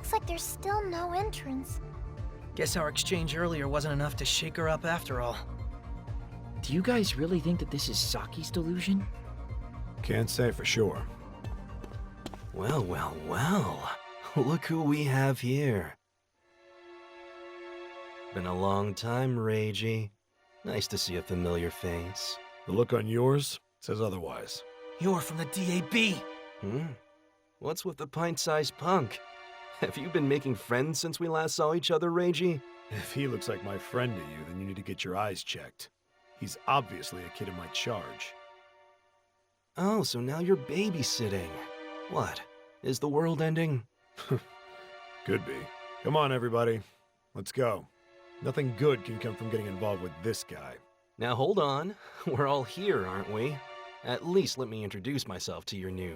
Looks like there's still no entrance. Guess our exchange earlier wasn't enough to shake her up after all. Do you guys really think that this is Saki's delusion? Can't say for sure. Well, well, well. Look who we have here. Been a long time, Reiji. Nice to see a familiar face. The look on yours says otherwise. You're from the DAB! What's with the pint-sized punk? Have you been making friends since we last saw each other, Reiji? If he looks like my friend to you, then you need to get your eyes checked. He's obviously a kid in my charge. Oh, so now you're babysitting. What? Is the world ending? Could be. Come on, everybody. Let's go. Nothing good can come from getting involved with this guy. Now hold on. We're all here, aren't we? At least let me introduce myself to your new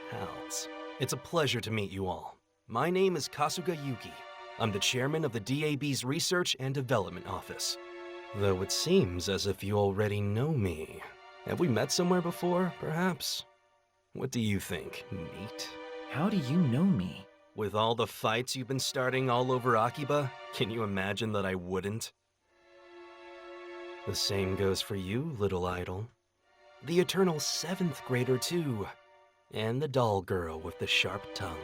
pals. It's a pleasure to meet you all. My name is Kasuga Yuki. I'm the chairman of the DAB's Research and Development Office. Though it seems as if you already know me. Have we met somewhere before, perhaps? What do you think, Nate? How do you know me? With all the fights you've been starting all over Akiba, can you imagine that I wouldn't? The same goes for you, little idol. The eternal 7th grader, too. And the doll girl with the sharp tongue.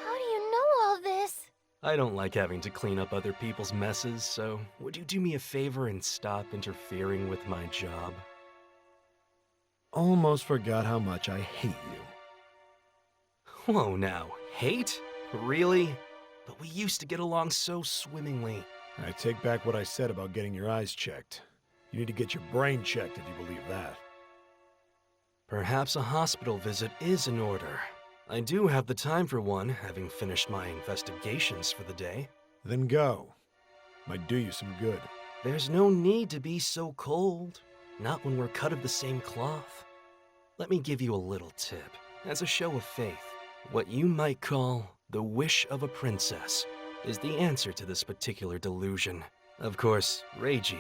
How do you know all this? I don't like having to clean up other people's messes, so would you do me a favor and stop interfering with my job? Almost forgot how much I hate you. Whoa now, hate? Really? But we used to get along so swimmingly. I take back what I said about getting your eyes checked. You need to get your brain checked if you believe that. Perhaps a hospital visit is in order. I do have the time for one, having finished my investigations for the day. Then go. Might do you some good. There's no need to be so cold. Not when we're cut of the same cloth. Let me give you a little tip. As a show of faith, what you might call the wish of a princess is the answer to this particular delusion. Of course, Reiji,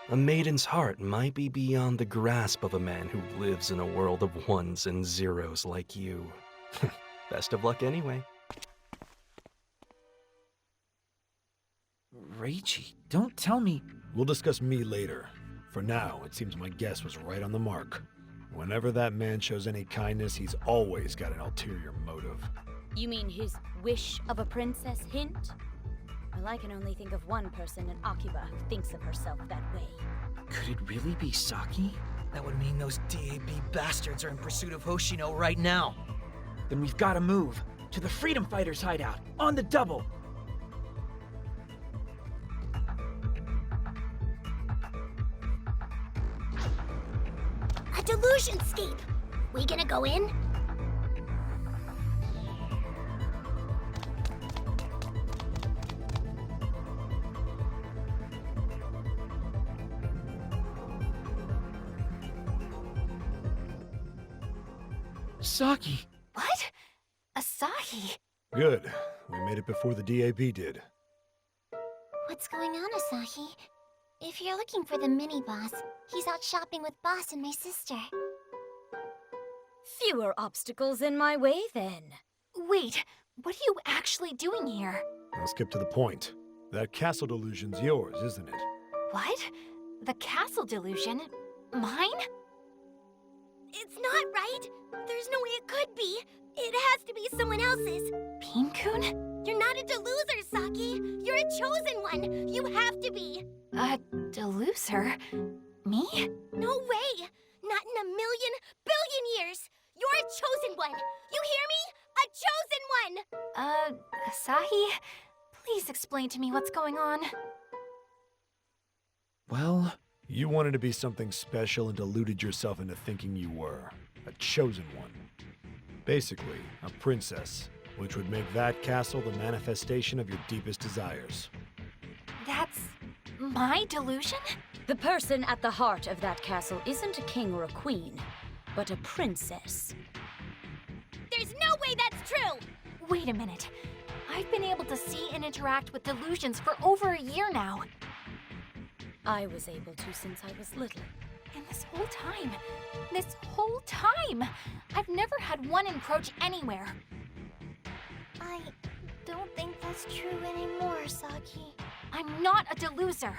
a maiden's heart might be beyond the grasp of a man who lives in a world of ones and zeros like you. Best of luck anyway. Reiji, don't tell me. We'll discuss me later. For now, it seems my guess was right on the mark. Whenever that man shows any kindness, he's always got an ulterior motive. You mean his wish of a princess hint? Well, I can only think of one person in Akiba who thinks of herself that way. Could it really be Saki? That would mean those DAB bastards are in pursuit of Hoshino right now. Then we've got to move to the Freedom Fighters hideout on the double. A delusionscape! We gonna go in? Saki! What? Asahi? Good. We made it before the DAB did. What's going on, Asahi? If you're looking for the mini-boss, he's out shopping with Boss and my sister. Fewer obstacles in my way, then. Wait, what are you actually doing here? I'll skip to the point. That castle delusion's yours, isn't it? What? The castle delusion? Mine? It's not right! There's no way it could be! It has to be someone else's! Bean-kun? You're not a deluser, Saki! You're a chosen one! You have to be! A deluser? Me? No way! Not in a million, billion years! You're a chosen one! You hear me? A chosen one! Asahi? Please explain to me what's going on. Well, You wanted to be something special and deluded yourself into thinking you were. A chosen one. Basically, a princess, which would make that castle the manifestation of your deepest desires. That's my delusion? The person at the heart of that castle isn't a king or a queen, but a princess. There's no way that's true! Wait a minute. I've been able to see and interact with delusions for over a year now. I was able to since I was little. And this whole time, I've never had one encroach anywhere. I don't think that's true anymore, Saki. I'm not a deluser.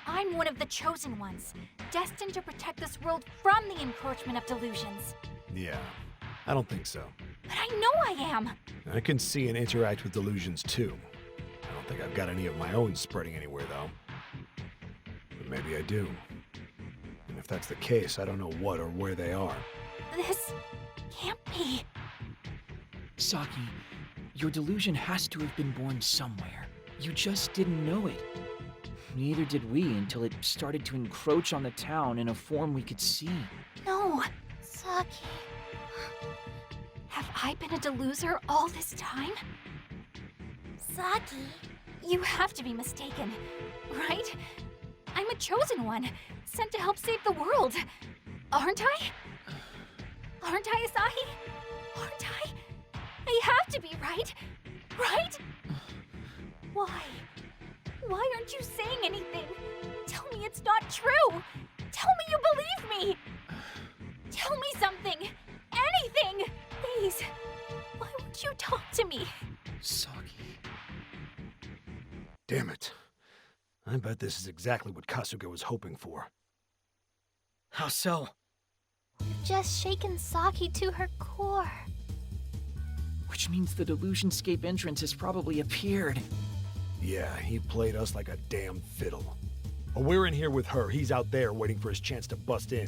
I'm one of the chosen ones, destined to protect this world from the encroachment of delusions. Yeah, I don't think so. But I know I am. I can see and interact with delusions too. I don't think I've got any of my own spreading anywhere though. But maybe I do. And if that's the case, I don't know what or where they are. This can't be. Saki, your delusion has to have been born somewhere. You just didn't know it. Neither did we until it started to encroach on the town in a form we could see. No, Saki. Have I been a deluser all this time? Saki? You have to be mistaken, right? I'm a chosen one, sent to help save the world. Aren't I? Aren't I, Asahi? Aren't I? I have to be, right? Right? Why? Why aren't you saying anything? Tell me it's not true! Tell me you believe me! Tell me something! Anything! Please! Why won't you talk to me? Saki. Damn it. I bet this is exactly what Kasuga was hoping for. How so? You've just shaken Saki to her core. Which means the Delusionscape entrance has probably appeared. Yeah, he played us like a damn fiddle. But we're in here with her. He's out there waiting for his chance to bust in.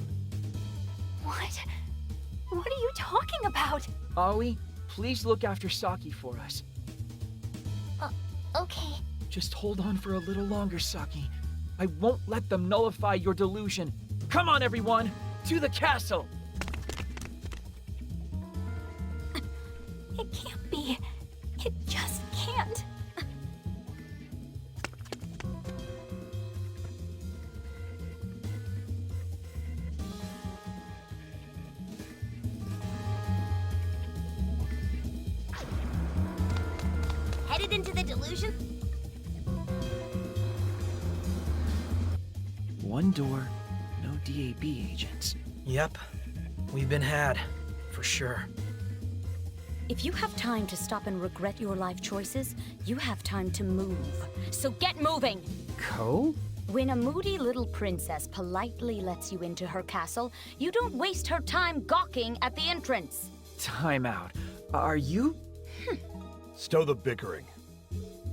What? What are you talking about? Aoi, please look after Saki for us. Okay. Just hold on for a little longer, Saki. I won't let them nullify your delusion. Come on, everyone! To the castle! It can't be. It just can't. Headed into the delusion? One door, no DAB agents. Yep. We've been had. For sure. If you have time to stop and regret your life choices, you have time to move. So get moving! Ko? When a moody little princess politely lets you into her castle, you don't waste her time gawking at the entrance. Time out. Are you? Stow the bickering.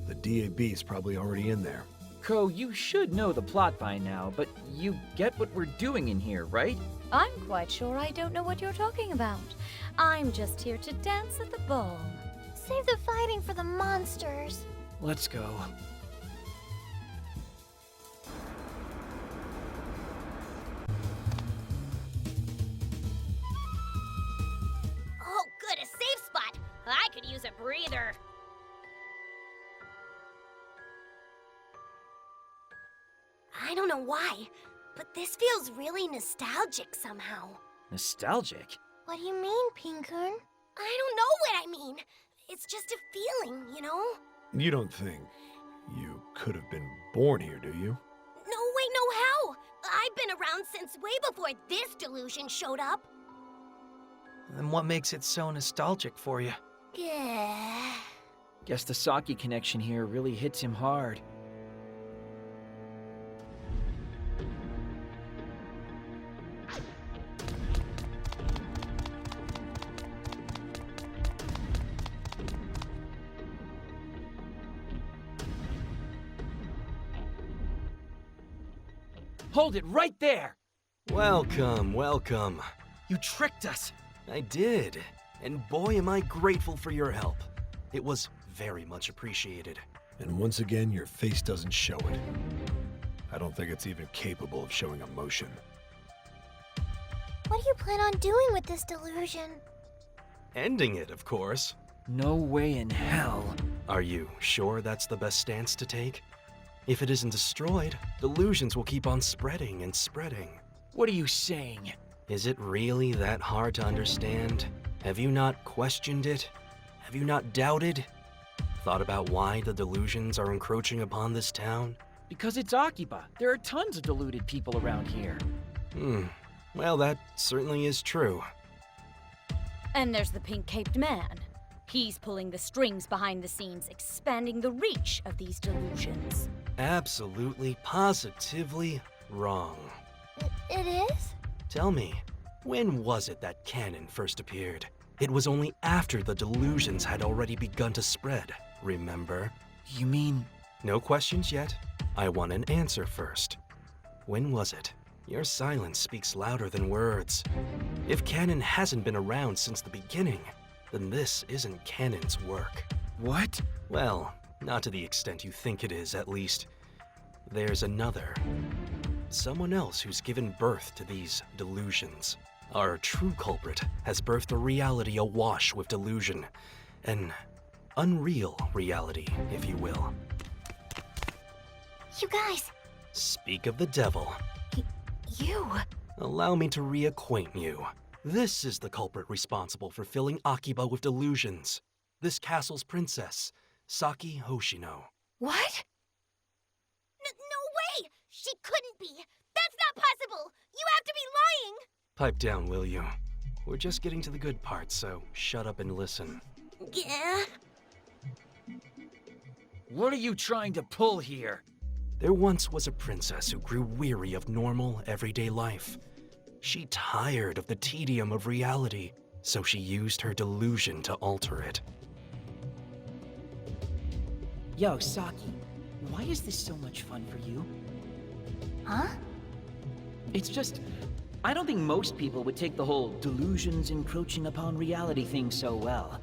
The DAB's probably already in there. Ko, you should know the plot by now, but you get what we're doing in here, right? I'm quite sure I don't know what you're talking about. I'm just here to dance at the ball. Save the fighting for the monsters. Let's go. Oh, good, a safe spot. I could use a breather. I don't know why, but this feels really nostalgic somehow. Nostalgic? What do you mean, Pinkun? I don't know what I mean. It's just a feeling, you know? You don't think you could have been born here, do you? No, wait, no, how? I've been around since way before this delusion showed up. Then what makes it so nostalgic for you? Yeah. Guess the Saki connection here really hits him hard. Hold it right there! Welcome, welcome. You tricked us! I did. And boy, am I grateful for your help. It was very much appreciated. And once again, your face doesn't show it. I don't think it's even capable of showing emotion. What do you plan on doing with this delusion? Ending it, of course. No way in hell. Are you sure that's the best stance to take? If it isn't destroyed, delusions will keep on spreading and spreading. What are you saying? Is it really that hard to understand? Have you not questioned it? Have you not doubted? Thought about why the delusions are encroaching upon this town? Because it's Akiba. There are tons of deluded people around here. Well, that certainly is true. And there's the pink-caped man. He's pulling the strings behind the scenes, expanding the reach of these delusions. Absolutely, positively wrong. It is? Tell me, when was it that canon first appeared? It was only after the delusions had already begun to spread, remember? You mean... No questions yet. I want an answer first. When was it? Your silence speaks louder than words. If canon hasn't been around since the beginning, then this isn't canon's work. What? Well, not to the extent you think it is, at least. There's another. Someone else who's given birth to these delusions. Our true culprit has birthed a reality awash with delusion. An unreal reality, if you will. You guys, Speak of the devil. you. Allow me to reacquaint you. This is the culprit responsible for filling Akiba with delusions. This castle's princess, Saki Hoshino. What? No way! She couldn't be! That's not possible! You have to be lying! Pipe down, will you? We're just getting to the good part, so shut up and listen. Yeah? What are you trying to pull here? There once was a princess who grew weary of normal, everyday life. She tired of the tedium of reality, so she used her delusion to alter it. Yo, Saki, why is this so much fun for you? Huh? It's just... I don't think most people would take the whole delusions encroaching upon reality thing so well.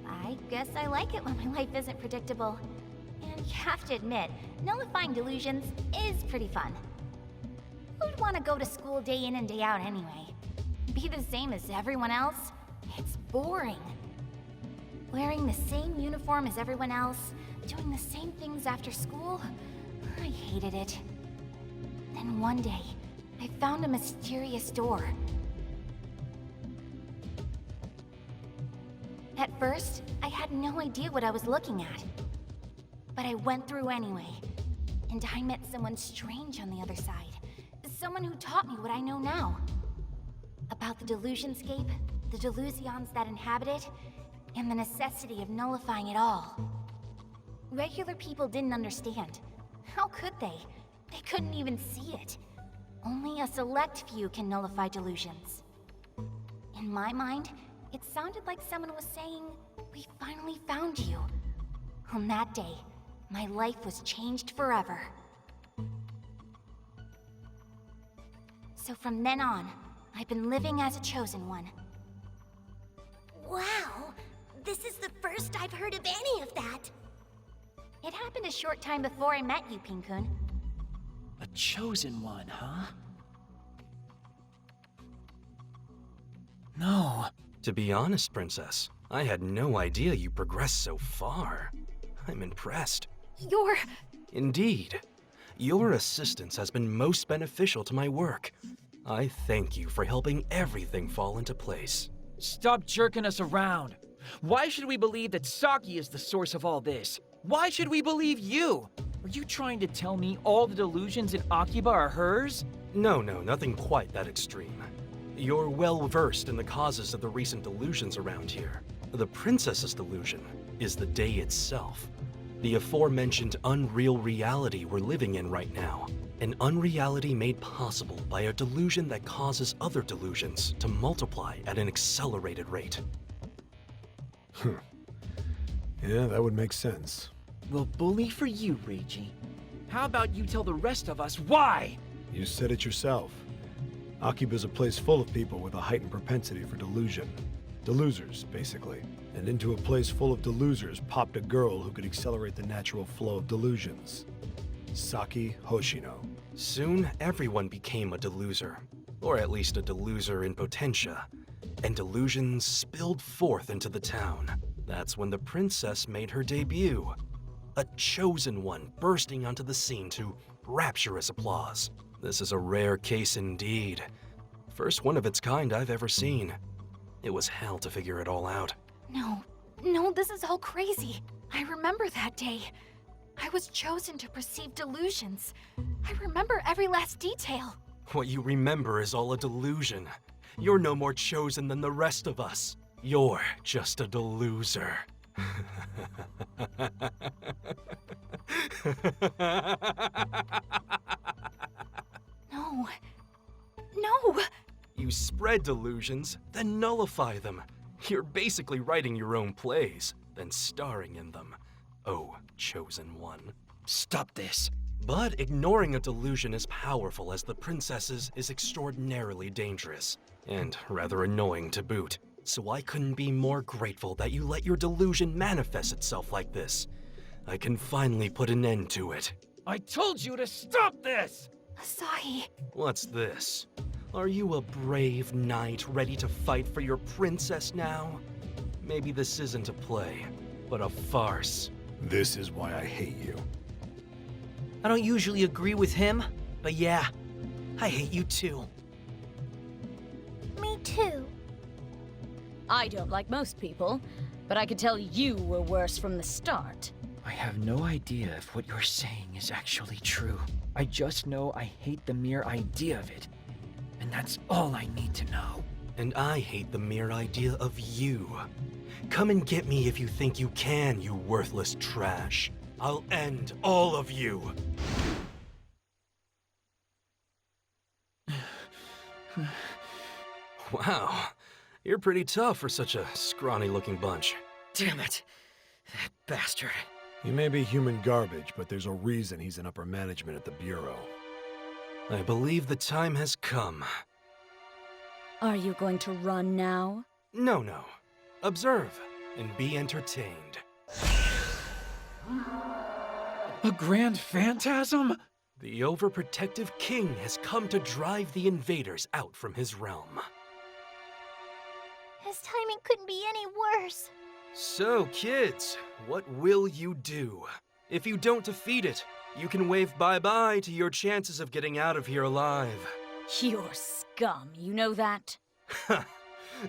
I guess I like it when my life isn't predictable. And you have to admit, nullifying delusions is pretty fun. Who'd want to go to school day in and day out anyway? Be the same as everyone else? It's boring. Wearing the same uniform as everyone else, doing the same things after school? I hated it. Then one day, I found a mysterious door. At first, I had no idea what I was looking at. But I went through anyway, and I met someone strange on the other side. Someone who taught me what I know now. About the delusionscape, the delusions that inhabit it, and the necessity of nullifying it all. Regular people didn't understand. How could they? They couldn't even see it. Only a select few can nullify delusions. In my mind, it sounded like someone was saying, "We finally found you." On that day, my life was changed forever. So from then on, I've been living as a chosen one. Wow! This is the first I've heard of any of that! It happened a short time before I met you, Pinkun. A chosen one, huh? No. To be honest, Princess, I had no idea you progressed so far. I'm impressed. You're... Indeed. Your assistance has been most beneficial to my work. I thank you for helping everything fall into place. Stop jerking us around. Why should we believe that Saki is the source of all this? Why should we believe you? Are you trying to tell me all the delusions in Akiba are hers? No, nothing quite that extreme. You're well versed in the causes of the recent delusions around here. The princess's delusion is the day itself. The aforementioned unreal reality we're living in right now. An unreality made possible by a delusion that causes other delusions to multiply at an accelerated rate. Yeah, that would make sense. Well, bully for you, Reiji. How about you tell the rest of us why? You said it yourself. Akiba's a place full of people with a heightened propensity for delusion. Delosers, basically. And into a place full of delosers popped a girl who could accelerate the natural flow of delusions. Saki Hoshino. Soon, everyone became a deluser. Or at least a deluser in potentia. And delusions spilled forth into the town. That's when the princess made her debut. A chosen one bursting onto the scene to rapturous applause. This is a rare case indeed. First one of its kind I've ever seen. It was hell to figure it all out. No, this is all crazy. I remember that day. I was chosen to perceive delusions. I remember every last detail. What you remember is all a delusion. You're no more chosen than the rest of us. You're just a deluser. No. No! You spread delusions, then nullify them. You're basically writing your own plays, then starring in them. Oh, chosen one. Stop this. But ignoring a delusion as powerful as the princess's is extraordinarily dangerous, and rather annoying to boot. So I couldn't be more grateful that you let your delusion manifest itself like this. I can finally put an end to it. I told you to stop this! Asahi. What's this? Are you a brave knight ready to fight for your princess now? Maybe this isn't a play, but a farce. This is why I hate you. I don't usually agree with him, but yeah, I hate you too. Me too. I don't like most people, but I could tell you were worse from the start. I have no idea if what you're saying is actually true. I just know I hate the mere idea of it. And that's all I need to know. And I hate the mere idea of you. Come and get me if you think you can, you worthless trash. I'll end all of you. Wow, you're pretty tough for such a scrawny-looking bunch. Damn it. That bastard. He may be human garbage, but there's a reason he's in upper management at the Bureau. I believe the time has come. Are you going to run now? No. Observe and be entertained. A grand phantasm? The overprotective king has come to drive the invaders out from his realm. His timing couldn't be any worse. So, kids, what will you do? If you don't defeat it, you can wave bye-bye to your chances of getting out of here alive. You're scum, you know that?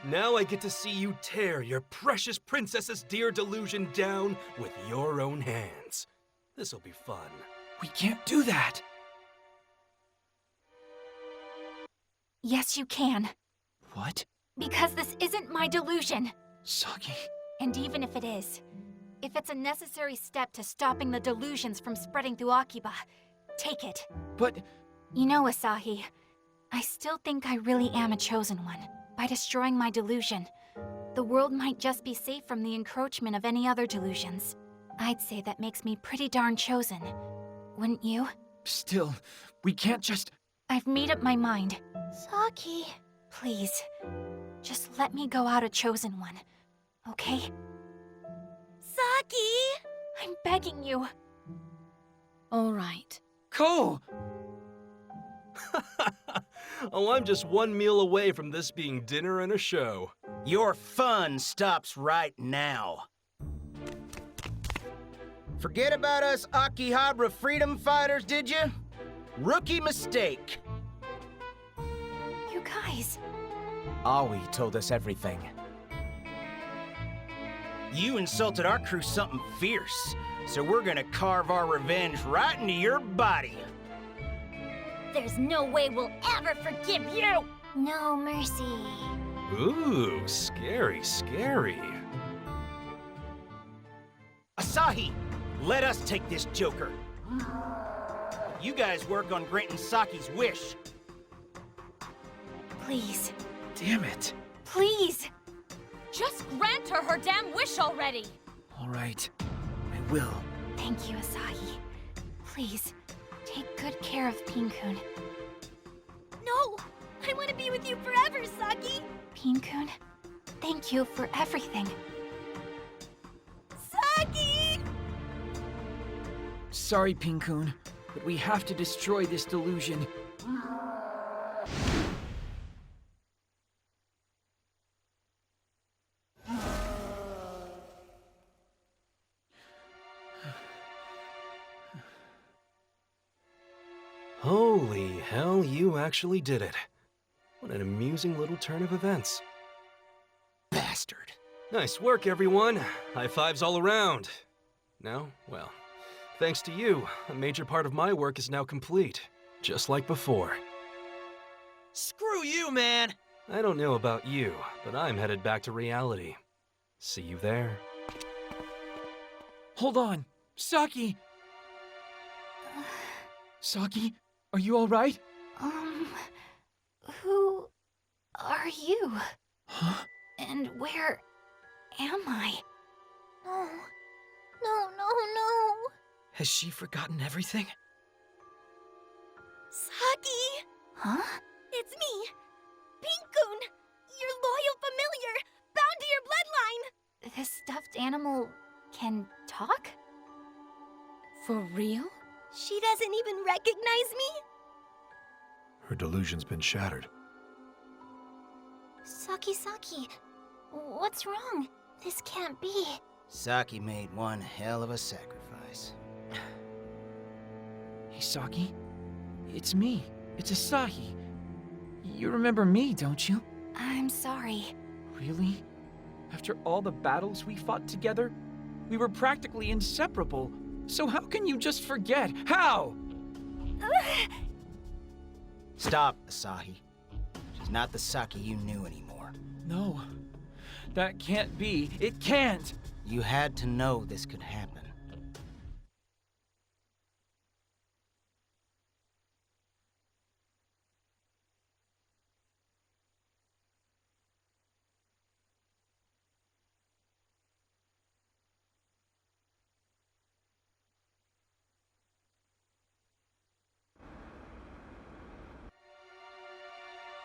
Now I get to see you tear your precious princess's dear delusion down with your own hands. This'll be fun. We can't do that. Yes, you can. What? Because this isn't my delusion. Saki? And even if it is, if it's a necessary step to stopping the delusions from spreading through Akiba, take it. But... You know, Asahi, I still think I really am a chosen one. By destroying my delusion, the world might just be safe from the encroachment of any other delusions. I'd say that makes me pretty darn chosen. Wouldn't you? still, we can't just... I've made up my mind. Saki. Please, just let me go out a chosen one, okay? Saki! I'm begging you. All right. Ko! Oh, I'm just one meal away from this being dinner and a show. Your fun stops right now. Forget about us Akihabara freedom fighters, did you? Rookie mistake. You guys. Aoi told us everything. You insulted our crew something fierce, so we're gonna carve our revenge right into your body. There's no way we'll ever forgive you! No mercy. Ooh, scary, scary. Asahi, let us take this joker. You guys work on granting Saki's wish. Please. Damn it. Please! Just grant her her damn wish already! All right, I will. Thank you, Asahi. Please, take good care of Pin-kun. No! I want to be with you forever, Saki! Pin-kun, thank you for everything. Saki! Sorry, Pin-kun, but we have to destroy this delusion. Holy hell, you actually did it. What an amusing little turn of events. Bastard. Nice work, everyone. High fives all around. Now, well, thanks to you, a major part of my work is now complete, just like before. Screw you, man! I don't know about you, but I'm headed back to reality. See you there. Hold on! Saki! Saki, are you alright? Who are you? Huh? And where am I? No. No, no, no. Has she forgotten everything? Saki! Huh? It's me, Pink-kun, your loyal familiar, bound to your bloodline. This stuffed animal can talk? For real? She doesn't even recognize me? Her delusion's been shattered. Saki, what's wrong? This can't be. Saki made one hell of a sacrifice. Hey, Saki. It's me. It's Asahi. You remember me, don't you? I'm sorry. Really? After all the battles we fought together? We were practically inseparable. So how can you just forget? How? Stop, Asahi. She's not the Saki you knew anymore. No. That can't be. It can't! You had to know this could happen.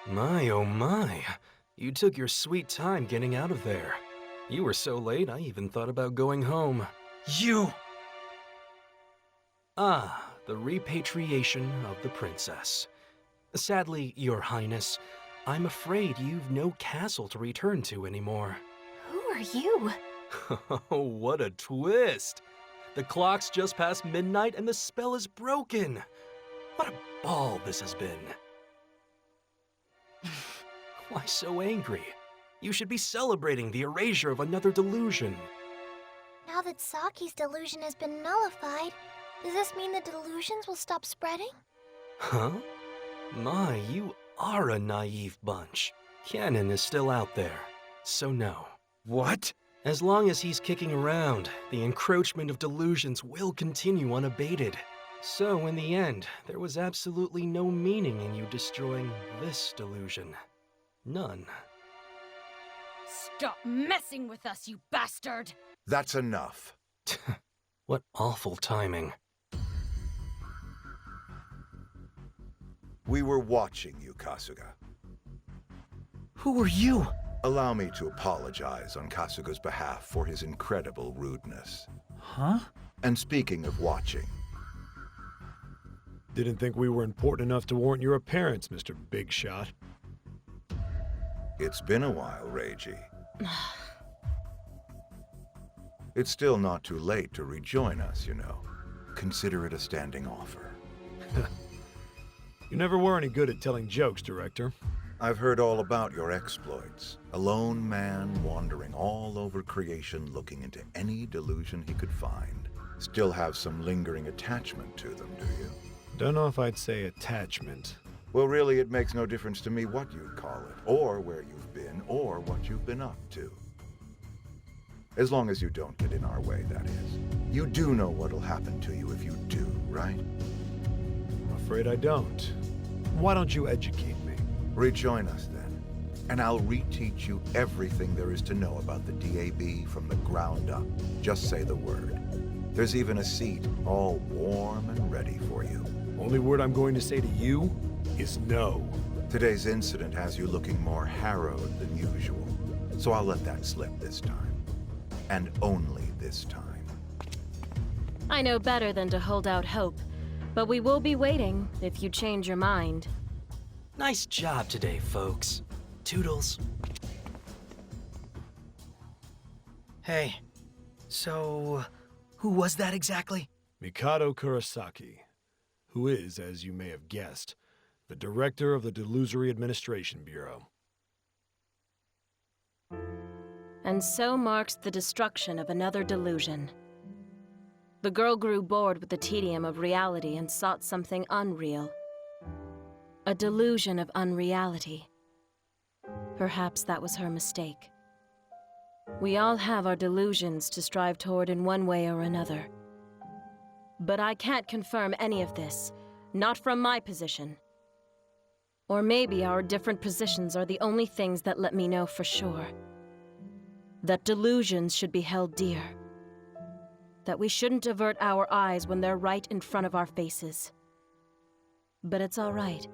My, oh my. You took your sweet time getting out of there. You were so late, I even thought about going home. You! Ah, the repatriation of the princess. Sadly, Your Highness, I'm afraid you've no castle to return to anymore. Who are you? Oh, what a twist! The clock's just past midnight and the spell is broken. What a ball this has been. Why so angry? You should be celebrating the erasure of another delusion. Now that Saki's delusion has been nullified, does this mean the delusions will stop spreading? Huh? My, you are a naive bunch. Canon is still out there, so no. What? As long as he's kicking around, the encroachment of delusions will continue unabated. So in the end, there was absolutely no meaning in you destroying this delusion. None. Stop messing with us, you bastard! That's enough. What awful timing. We were watching you, Kasuga. Who are you? Allow me to apologize on Kasuga's behalf for his incredible rudeness. Huh? And speaking of watching, Didn't think we were important enough to warrant your appearance, Mr. Big Shot. it's been a while, Reiji. It's still not too late to rejoin us, you know. Consider it a standing offer. You never were any good at telling jokes, Director. I've heard all about your exploits. A lone man wandering all over creation looking into any delusion he could find. Still have some lingering attachment to them, do you? Don't know if I'd say attachment. Well, really, it makes no difference to me what you'd call it, or where you've been, or what you've been up to. As long as you don't get in our way, that is. You do know what'll happen to you if you do, right? I'm afraid I don't. Why don't you educate me? Rejoin us then, and I'll reteach you everything there is to know about the DAB from the ground up. Just say the word. There's even a seat all warm and ready for you. Only word I'm going to say to you is no. Today's incident has you looking more harrowed than usual, so I'll let that slip this time. And only this time. I know better than to hold out hope, but we will be waiting if you change your mind. Nice job today, folks. Toodles. Hey, so who was that exactly? Mikado Kurosaki, who is, as you may have guessed, the director of the Delusory Administration Bureau. And so marks the destruction of another delusion. The girl grew bored with the tedium of reality and sought something unreal. A delusion of unreality. Perhaps that was her mistake. We all have our delusions to strive toward in one way or another. But I can't confirm any of this, not from my position. Or maybe our different positions are the only things that let me know for sure. That delusions should be held dear. That we shouldn't avert our eyes when they're right in front of our faces. But it's all right.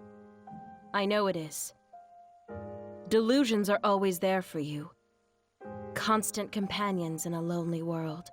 I know it is. Delusions are always there for you. Constant companions in a lonely world.